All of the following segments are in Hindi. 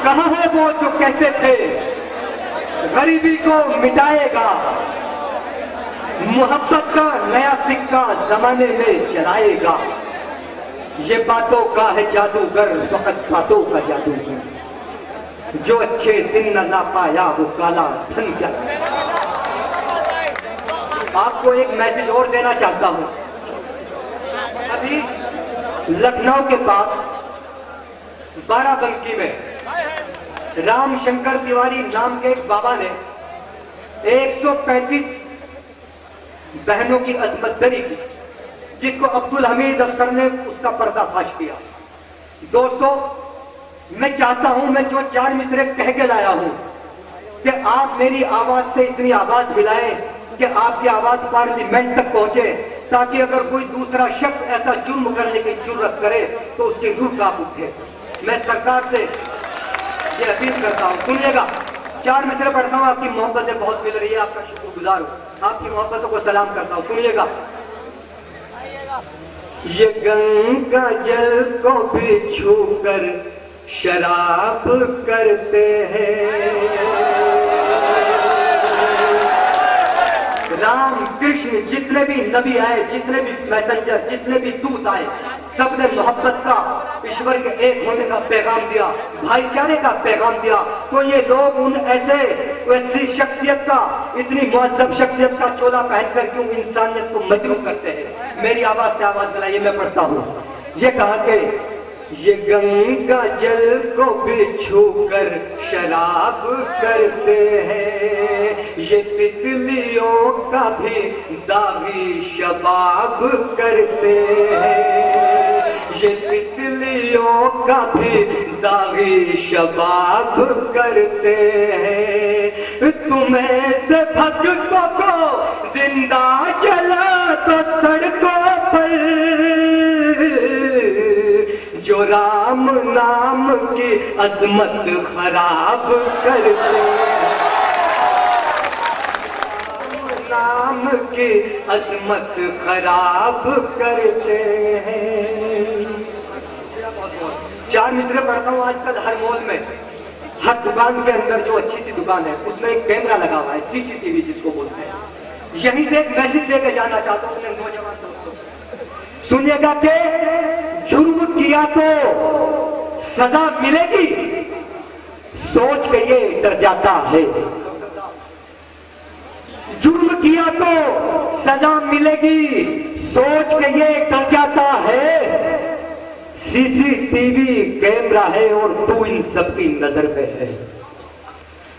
कहाँ है वो जो कहते थे गरीबी को मिटाएगा, मोहब्बत का नया सिक्का जमाने में चलाएगा। ये बातों का है जादूगर, वक्त बातों का जादूगर। जो अच्छे दिन न ला पाया वो काला धन क्या। आपको एक मैसेज और देना चाहता हूं। अभी लखनऊ के पास बाराबंकी में राम शंकर तिवारी नाम के एक बाबा ने 135 बहनों की अजमतदरी की, जिसको अब्दुल हमीद अफसर ने उसका पर्दाफाश किया। दोस्तों, मैं चाहता हूं, मैं जो 4 मिसरे कह के लाया हूं कि आप मेरी आवाज से इतनी आवाज मिलाएं कि आपकी आवाज पार्लियामेंट तक पहुंचे, ताकि अगर कोई दूसरा शख्स ऐसा जुर्म करने की जुर्रत करे तो उसकी रूह कांप उठे। मैं सरकार से ये अपील करता हूं, सुनिएगा। 4 मिसरे पढ़ता हूं, आपकी मोहब्बतें बहुत मिल रही है, आपका शुक्रगुजार हूं, आपकी मोहब्बतों को सलाम करता हूं। सुनिएगा। ये गंगा जल को भी छूकर शराब करते हैं। राम कृष्ण जितने भी नबी आए, जितने भी मैसेंजर, जितने भी दूत आए, सबने मोहब्बत का, ईश्वर के एक होने का पैगाम दिया, भाईचारे का पैगाम दिया। तो ये लोग उन ऐसी शख्सियत का, इतनी मुअज्जब शख्सियत का चोला पहनकर क्यों इंसानियत को मजरूह करते हैं? मेरी आवाज से आवाज मिलाइए, मैं पढ़ता हूं। ये कहा कि ये गंगा जल को भी छूकर शराब करते हैं, ये तितलियों का भी दागी शबाब करते हैं, ये तितलियों का भी दागी शबाब करते हैं। तुम्हें से भक्तों को जिंदा जला तो सड़कों पर, जो राम नाम की अजमत खराब करते, नाम की अजमत खराब करते हैं। 4 मिसरे पढ़ता हूँ। आजकल हर मॉल में, हर दुकान के अंदर जो अच्छी सी दुकान है उसमें एक कैमरा लगा हुआ है, सीसीटीवी जिसको बोलते हैं। यहीं से एक मैसेज लेके जाना चाहता हूँ अपने नौजवान दोस्तों। सुनिएगा कि जुर्म किया तो सजा मिलेगी, सोच के ये डर जाता है। जुर्म किया तो सजा मिलेगी, सोच के ये डर जाता है। सीसीटीवी कैमरा है और तू इन सबकी नजर पे है।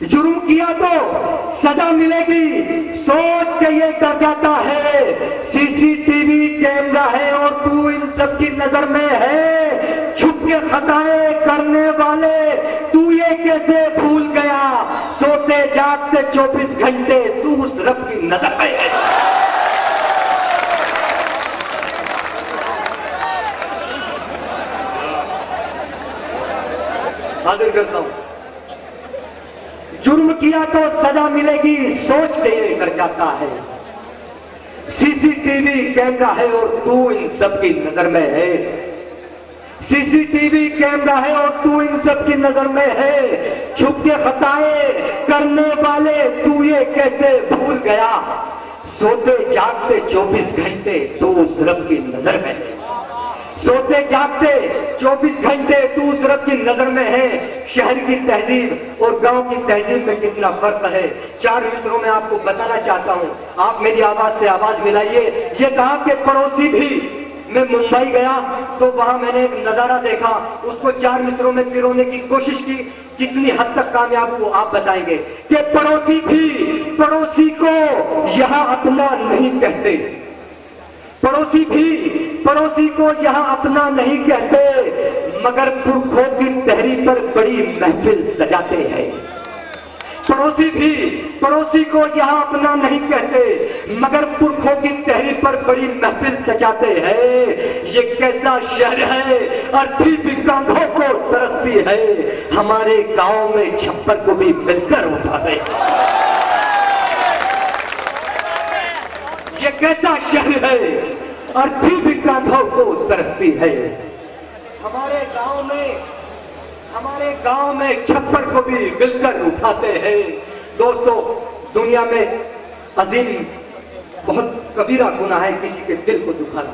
जुर्म किया तो सजा मिलेगी, सोच के ये डर जाता है। सीसीटीवी कैमरा है और तू इन सबकी नजर में है। छुप के खताएं करने वाले तू ये कैसे भूल गया? सोते जागते 24 घंटे तू उस रब की नजर में है। हाजिर करता हूं। जुर्म किया तो सजा मिलेगी, सोच के ये डर जाता है। सीसीटीवी कैमरा है और तू इन सबकी नजर में है। सीसीटीवी कैमरा है और तू इन सबकी नजर में है। छुप के खताएं करने वाले तू ये कैसे भूल गया? सोते जागते 24 घंटे तू उस रब की नजर में है। सोते जागते 24 घंटे तू उस रब की नजर में है। शहर की तहजीब और गांव की तहजीब में कितना फर्क है, 4 मिसरों में आपको बताना चाहता हूं। आप मेरी आवाज से आवाज मिलाइए। ये कहा कि पड़ोसी भी, मैं मुंबई गया तो वहां मैंने एक नजारा देखा, उसको 4 मिसरों में पिरोने की कोशिश की। कितनी हद तक कामयाब हुआ आप बताएंगे कि पड़ोसी भी पड़ोसी को यहां अपना नहीं कहते। पड़ोसी भी पड़ोसी को यहां अपना नहीं कहते, मगर पुरखों की तहरी पर बड़ी महफिल सजाते हैं। पड़ोसी भी पड़ोसी को यहां अपना नहीं कहते, मगर पुरखों की तहरी पर बड़ी महफिल सजाते हैं। ये कैसा शहर है, अर्थी भी कांधों को तरसती है। हमारे गांव में छप्पर को भी मिलकर उठाते हैं। कैसा शहर है, अर्थी भी कांधों को तरसती है। हमारे गांव में छप्पर को भी मिलकर उठाते हैं। दोस्तों, दुनिया में अजीम बहुत कबीरा गुनाह है किसी के दिल को दुखाना।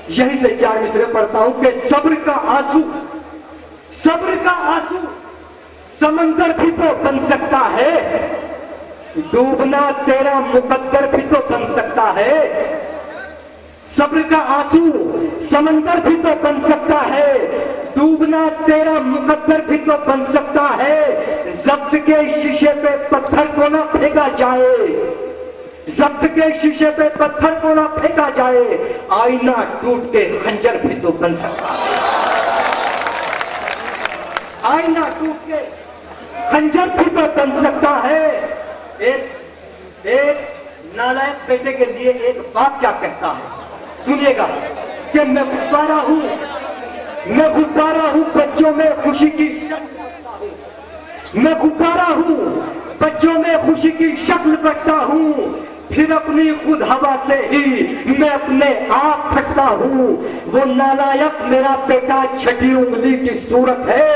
यही से 4 मिसरे पढ़ता हूं कि सब्र का आंसू समंदर भी तो बन सकता है, डूबना तेरा मुकद्दर भी तो बन सकता है। सब्र का आंसू समंदर भी तो बन सकता है, डूबना तेरा मुकद्दर भी तो बन सकता है। जब्त के शीशे पे पत्थर को ना फेंका जाए, जब्त के शीशे पे पत्थर को ना फेंका जाए, आईना टूट के खंजर भी तो बन सकता है। आईना टूट के खंजर भी तो बन सकता है। एक नालायक बेटे के लिए एक बाप क्या कहता है, सुनिएगा कि मैं गुब्बारा हूं बच्चों में खुशी की, मैं गुब्बारा हूं बच्चों में खुशी की शक्ल करता हूं, फिर अपनी खुद हवा से ही मैं अपने आप फटता हूं। वो नालायक मेरा बेटा छठी उंगली की सूरत है,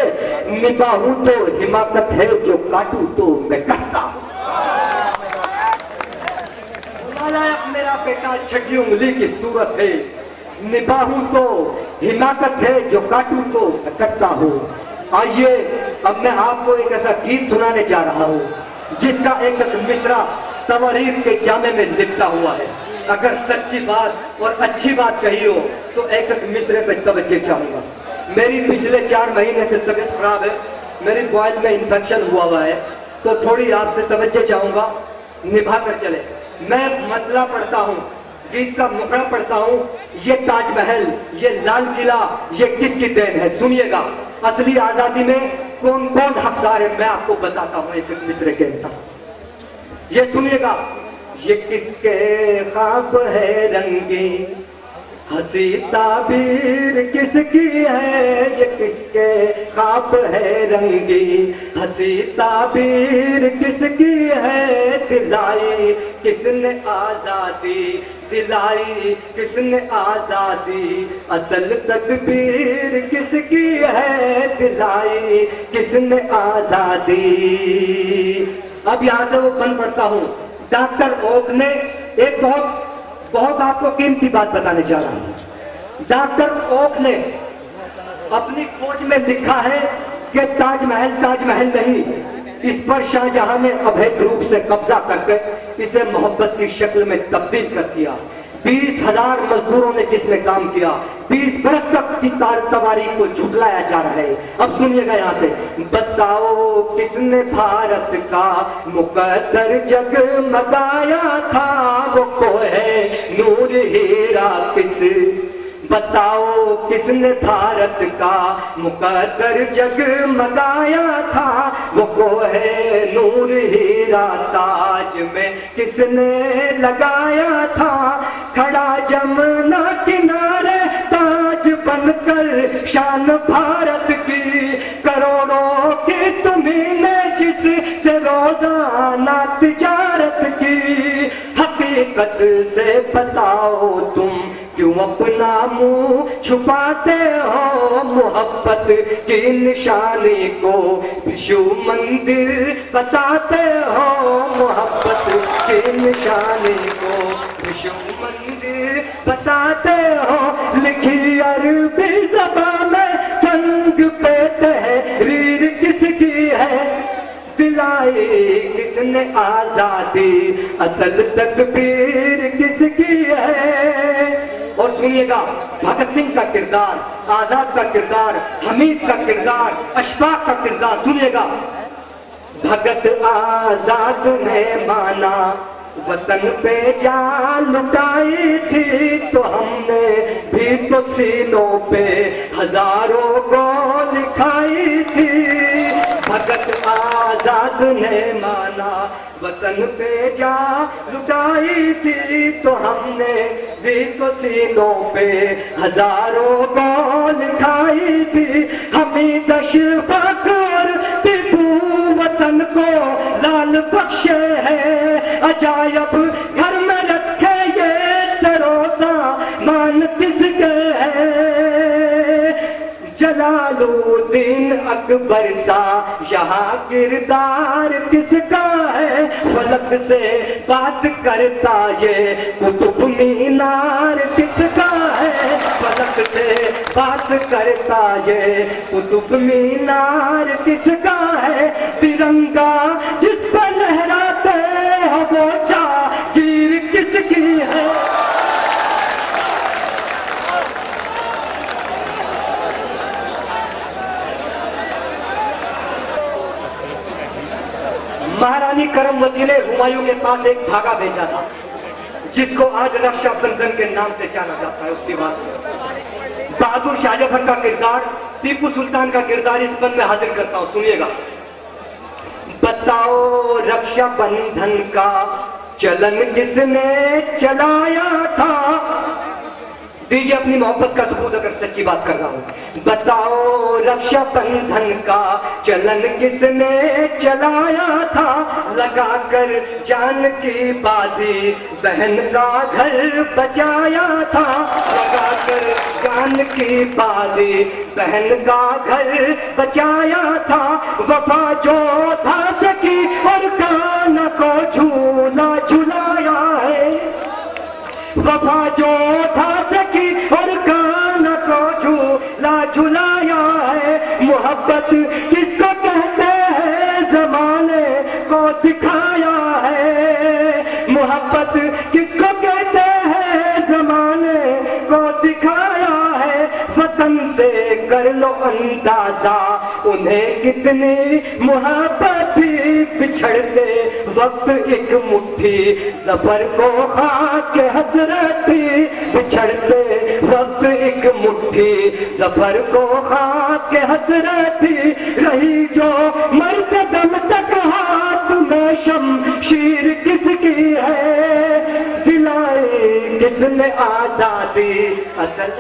निभाऊं तो हिमाकत है, जो काटूं तो मैं कटता हूं। नालायक मेरा बेटा छठी उंगली की सूरत है, निभाऊं तो हिमाकत है, जो काटूं तो मैं कटता हूं। आइए अब मैं आपको एक ऐसा गीत सुनाने जा रहा हूं जिसका एक मिसरा तवारीख के जामे में लिखा हुआ है। अगर सच्ची बात और अच्छी बात कही हो तो एक मिसरे पे तवज्जो चाहूंगा। मेरी पिछले 4 महीने से तबीयत खराब है, मेरी बॉयल में इंफेक्शन हुआ है, तो थोड़ी आपसे तवज्जो चाहूंगा, निभा कर चले। मैं मसला पढ़ता हूँ, गीत का मुखड़ा पढ़ता हूँ, ये ताजमहल, ये लाल किला, ये किसकी देन है? सुनिएगा, असली आजादी में कौन कौन हकदार है मैं आपको बताता हूँ एक मिसरे के अंदर। ये सुनिएगा, ये किसके ख्वाब है रंगी, हंसी ताबीर किसकी है, ये किसके ख्वाब है रंगी, हंसी ताबीर किसकी है, दिलाई किसने आजादी, दिलाई किसने आजादी, असल तदबीर किसकी है, दिलाई किसने आजादी। अब यहां से वो बन पड़ता हूं। डॉक्टर ओक ने एक बहुत आपको कीमती बात बताने जा रहा हूं। डॉक्टर ओक ने अपनी खोज में लिखा है कि ताजमहल नहीं, इस पर शाहजहां ने अवैध रूप से कब्जा करके इसे मोहब्बत की शक्ल में तब्दील कर दिया। 20,000 मजदूरों ने जिसमें काम किया, 20 बरस तक की तवारीख को झुटलाया जा रहा है। अब सुनिएगा यहां से, बताओ किसने भारत का मुकद्दर जगमगाया था, वो कोहे नूर हीरा किस, बताओ किसने भारत का मुकद्दर जगमगाया था, वो कोहे नूर हीरा ताज में किसने लगाया था, खड़ा जमुना किनारे ताज बनकर शान भारत की, करोड़ों की तुम्हीने जिससे रोजाना तिजारत की, हकीकत से बताओ तुम क्यों अपना मुंह छुपाते हो, मोहब्बत की निशानी को विश्व मंदिर बताते हो, मोहब्बत की निशानी को विश्व मंदिर बताते हो, लिखी अरबी ज़बान में संग पे तहरीर किसकी है, दिलाई किसने आजादी, असल तकबीर किसकी है। और सुनिएगा, भगत सिंह का किरदार, आजाद का किरदार, हमीद का किरदार, अशफाक का किरदार सुनिएगा। भगत आजाद ने माना वतन पे जान लुटाई थी, तो हमने भी तो सीनों पे हजारों को लिखाई थी। भगत आजाद ने माना वतन पे जान लुटाई थी, तो हमने भी तो सीनों पे हजारों को लिखाई थी। हमीद अशफाक और टिपू वतन को लाल बख्शे है, अजायब घर में रखे ये जलालुद्दीन अकबर सा यहाँ किरदार किसका है, फलक से बात करता ये कुतुब मीनार किसका है, फलक से बात करता ये कुतुब मीनार किसका है, तिरंगा जिस पर लहराते हो वो जागीर किसकी है। महारानी करमवती ने हुमायूं के पास एक धागा भेजा था जिसको आज रक्षा बंधन के नाम से जाना जाता है। उसके बाद बहादुर शाह जफर का किरदार, टीपू सुल्तान का किरदार इस पद में हाजिर करता हूं, सुनिएगा। बताओ रक्षा बंधन का चलन किसने चलाया था, दीजिए अपनी मोहब्बत का सबूत अगर सच्ची बात कर रहा हूं। बताओ रक्षा बंधन का चलन किसने चलाया था, लगाकर जान की बाजी बहन का घर बचाया था, लगाकर जान की बाजी बहन का घर बचाया था, वफा जो था सकी और कान को झूला झुलाया है, वफा जो था सकी और कान को झूला झुलाया है, मोहब्बत किसको कहते हैं जमाने को दिखाया है, मोहब्बत किसको कहते हैं जमाने को दिखाया है, वतन से कर लो अंदाजा उन्हें कितनी मोहब्बत थी, बिछड़ते वक्त एक मुट्ठी सफर को खाक हसरत थी, बिछड़ते वक्त एक मुट्ठी सफर को खाक हसरत थी, रही जो मरते दम तक हाथ में शमशीर किसकी है, दिलाई किसने आजादी असल